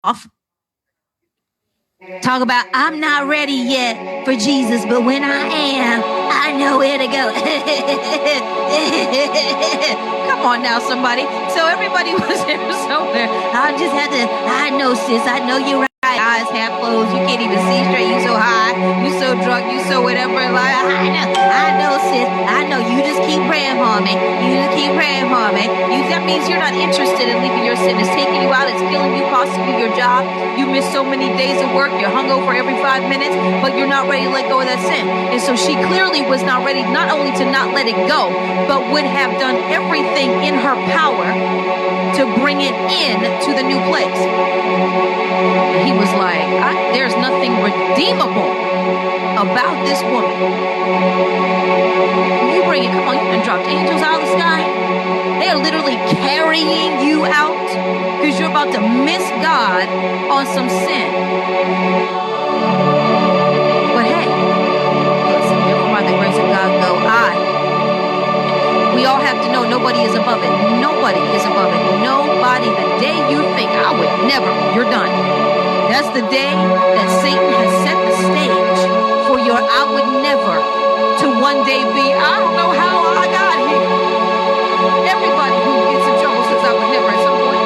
off. Talk about, I'm not ready yet for Jesus, but when I am, I know where to go. Come on now, somebody. So everybody was there somewhere. I just had to, I know, sis, I know you're right. Eyes half closed, you can't even see straight, you so high, you so drunk, you so whatever. Like, I know, sis, I know. You just keep praying for me. You just keep praying for me. That means you're not interested in leaving your sin. It's taking you out, it's killing you, costing you your job. You miss so many days of work, you're hungover every 5 minutes, but you're not ready to let go of that sin. And so she clearly was not ready, not only to not let it go, but would have done everything in her power to bring it in to the new place. He was like, there's nothing redeemable about this woman. You bring it, come on, you done dropped angels out of the sky. They're literally carrying you out because you're about to miss God on some sin. But hey, listen, therefore by the grace of God go I. We all have to know nobody is above it. Nobody is above it. Nobody. The day you think, I would never, you're done. That's the day that Satan has set the stage for your I would never to one day be, I don't know how I got here. Everybody who gets in trouble says I would never at some point.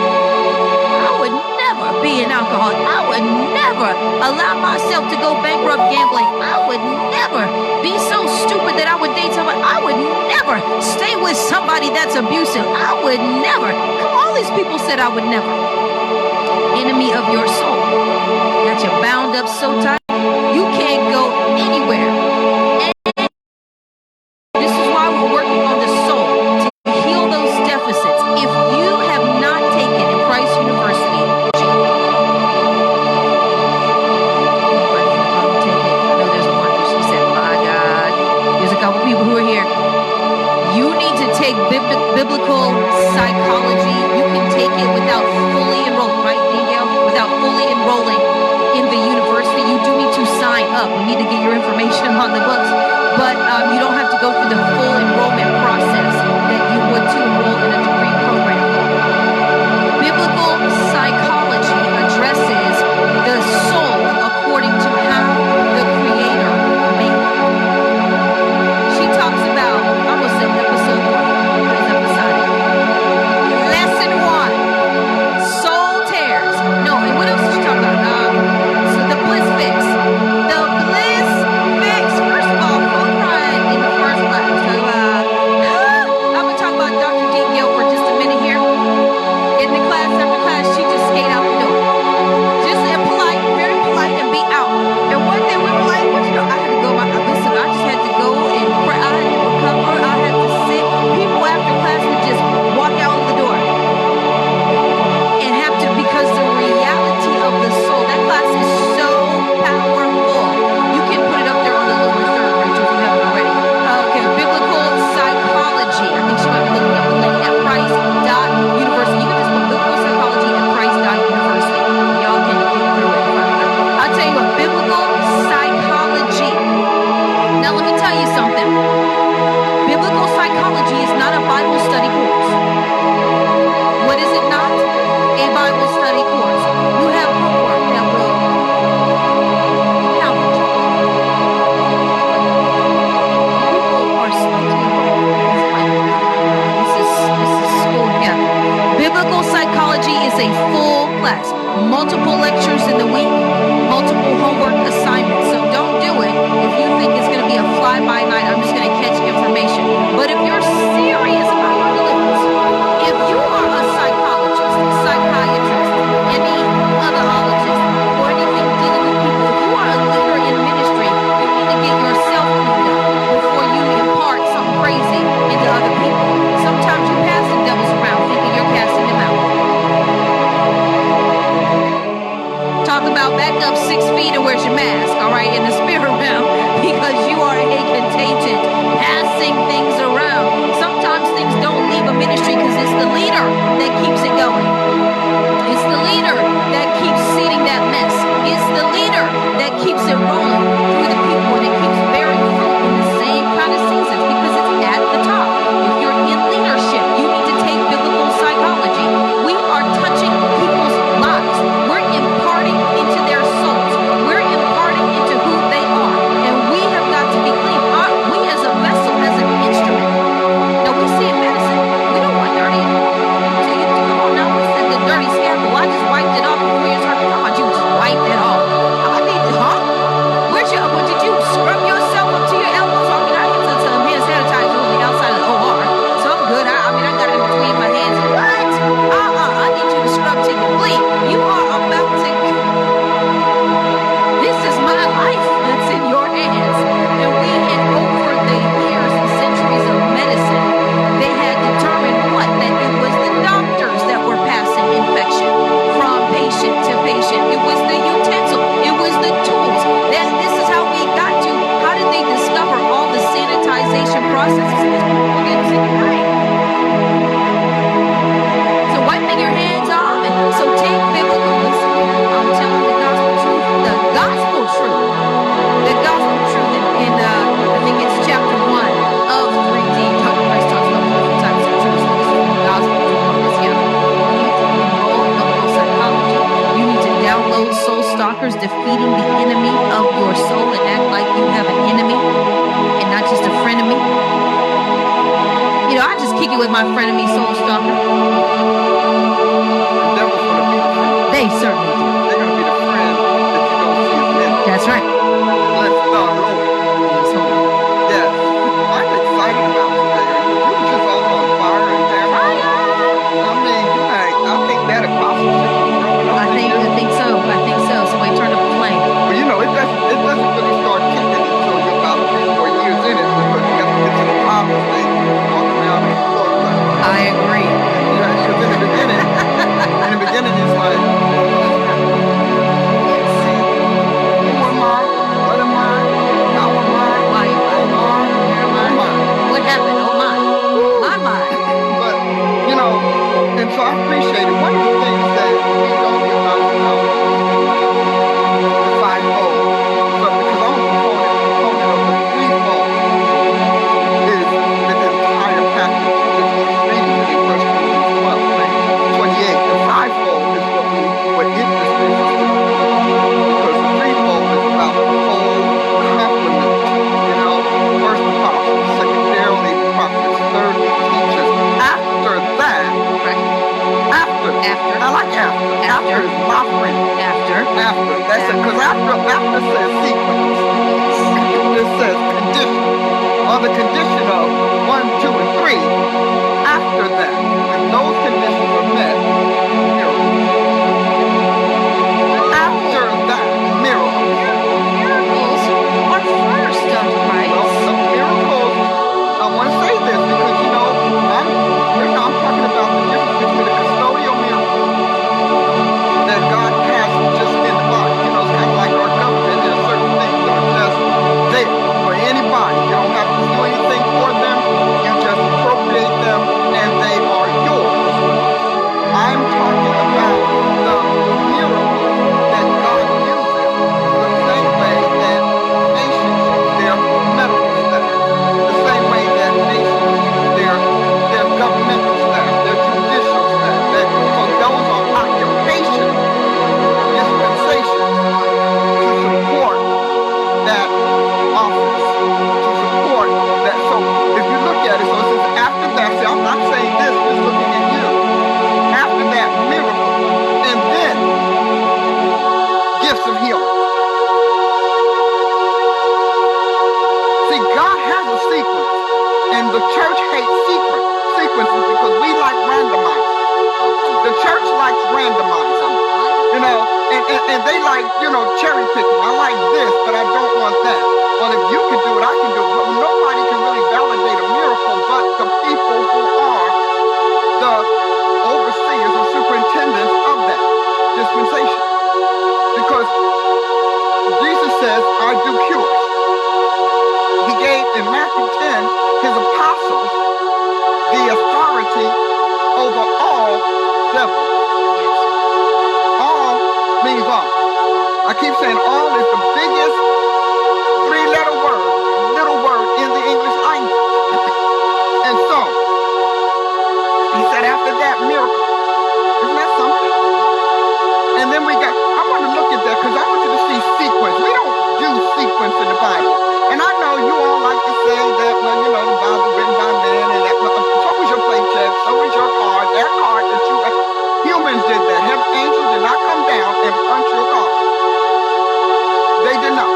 I would never be an alcoholic. I would never allow myself to go bankrupt gambling. I would never be so stupid that I would date somebody. I would never stay with somebody that's abusive. I would never. All these people said I would never. Enemy of your soul. Got you bound up so tight, you can't go anywhere. And this is why we're working on the soul, to heal those deficits. If you have not taken in Christ University, I know there's one. She said, my God. There's a couple people who are here. You need to take biblical psychology. You can take it without fully enrolling, right, Danielle? Without fully enrolling in the university. You do need to sign up. We need to get your information on the books. But you don't have to go through the full enrollment process that you would to enroll in a degree program. Biblical psychology addresses the soul according to how the Creator made it. She talks about, I'm going to say episode 1. It's episodic. Lesson 1. Soul tears. No, and what else did she talk about? So the bliss fix. The bliss fix. First of all, full pride in the first class. I'm going to talk about Dr. D. Gill for just a minute here. In the class after class, she just skate out the door. Just polite, very polite, and be out. And one day we were like, what you know? I had to go. Listen, I just had to go and pray. I had to recover. I had to sit. People after class would just walk out the door. And have to, because the reality of the soul, that class is so powerful. You can put it up there on the lower third, Rachel, if you haven't already. Okay, biblical psychology. I think she might be looking up the link at Price.University. You can just put biblical psychology at Price.University. Y'all can get through it. I'll tell you what, biblical psychology. Now let me tell you something. Biblical psychology is not a Bible study course. What is it not? A Bible study course. You have homework that will challenge you. People are slightly wrong. This is school. Yeah. Biblical psychology is a full class. Multiple lectures in the week. Multiple homework assignments. So don't do it if you think it's going to be a fly-by-night. I'm just going to catch information. But if you're serious about your deliverance, if you are a psychologist, psychiatrist, any otherologist, or anything dealing with people, if you are a leader in ministry, you need to get yourself cleaned up before you impart something crazy into other people. Sometimes you pass the devils around thinking you're casting them out. Talk about back up 6 feet and where's your mask, all right, in the spirit realm, because you are a contagion, passing things around. Sometimes things don't leave a ministry because it's the leader that keeps it going. It's the leader that keeps seeding that mess. It's the leader that keeps it rolling through the people, and it keeps bearing fruit in the same kind of seasons because it's at the top. If you're in leadership, you need to take biblical psychology. We are touching people's lives. We're impacting Stalker's defeating the enemy of your soul and act like you have an enemy and not just a frenemy. You know, I just kick it with my frenemy, Soul Stalker. The devil's going to be the friend. They certainly do. They're going to be the friend that you don't see as enemy. That's right. Let's start over. He's holy. Yes. I'm excited about today. You were just all on fire and damn. I mean, I think that apostleship was growing up. I think so. Somebody turn up the flame. Well, you know, it doesn't really start kicking until you're about 3-4 years in it, because you have to get to the top of things, walk around and explore the place. I agree. Yeah, because in the beginning, it's like, who am I? What am I? How am I? Why am I? Where am I? What happened? Oh my. My. But, you know, and so I appreciate it. One of the things that we don't get about the fivefold, but because I'm a proponent of the threefold, is the entire package. Just what's reading in 1 Corinthians 12, 28. The fivefold is what it dismisses to, because the threefold is about the whole complement. You know, first apostles, secondarily prophets, thirdly teachers. After that, Right. after. I like after. After is my friend. After. That's it. Because after says sequence. It says condition. On the condition of 1, 2, and 3. After that, when those conditions are met, miracle. After that, miracle. Miracles are first, Dr. Price. Well, the miracles, I want to say this because, you know, I'm talking about the difference between a custodial miracle that God has just in the body. You know, it's kind of like our government. There are certain things that are just there for anybody. You don't have to do anything for them. You just appropriate them and they are yours. I'm talking about the miracle that God uses the same way that nations use their medical staff, the same way that nations use their governmental staff, their judicial staff. So those are occupational dispensations to support that office, to support that. So if you look at it, so it says after that, see, I'm not saying this, just looking at you. After that miracle, and then gifts of healing. See, God has a sequence, and the church hates sequences because we like randomizing. The church likes randomizing, you know, and they like, you know, cherry picking. I like this, but I don't want that. Well, if you can do it, I can do it. Well, nobody can really validate a miracle but the people who are the overseers or superintendents of that dispensation. Because Jesus says, I do cures. He gave in Matthew 10 his apostles the authority over all devils. All means all. I keep saying all is the biggest three-letter word, little word in the English language. And so, he said after that miracle, isn't that something? And then we got, I want to look at that because I want you to see sequence. We don't do sequence in the Bible. And I know you all like to say that, well, you know, the Bible written by men, and that, so was your paycheck, so was your card, that card that you, humans did that. Angels did not come down and punch your card. They did not.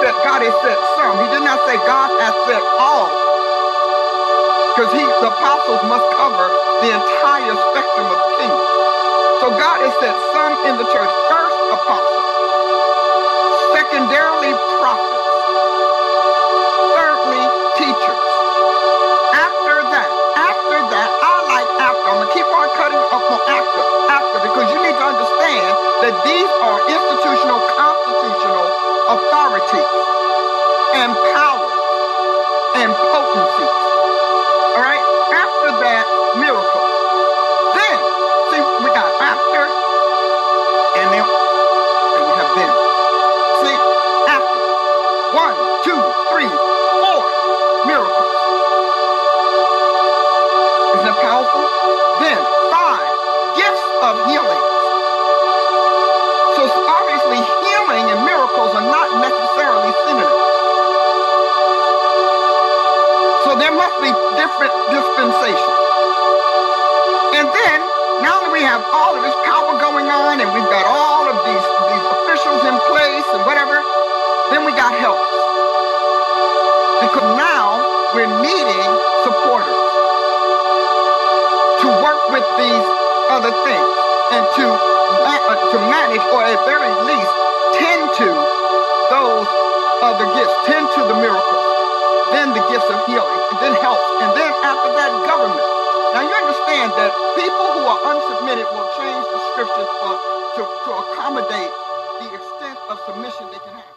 said God has said some. He did not say God has said all. Because the apostles must cover the entire spectrum of the kingdom. So God has said some in the church. First, apostles. Secondarily, prophets. Thirdly, teachers. After that, I like after. I'm going to keep on cutting up on after, because you need to understand that these are institutional, constitutional authorities and powers and potencies. All right? After that, miracles. Then, see, we got after, and then we have then. See, after. 1, 2, 3, 4 miracles. Isn't that powerful? Then 5 gifts of healing. So obviously healing and miracles are not necessarily synonyms. So there must be different dispensations. And then, now that we have all of this power going on and we've got all of these officials in place and whatever, then we got help. Because now we're needing supporters to work with these other things and to manage, or at very least tend to those other gifts, tend to the miracles, then the gifts of healing, and then helps, and then after that, government. Now you understand that people who are unsubmitted will change the scriptures to accommodate the extent of submission they can have.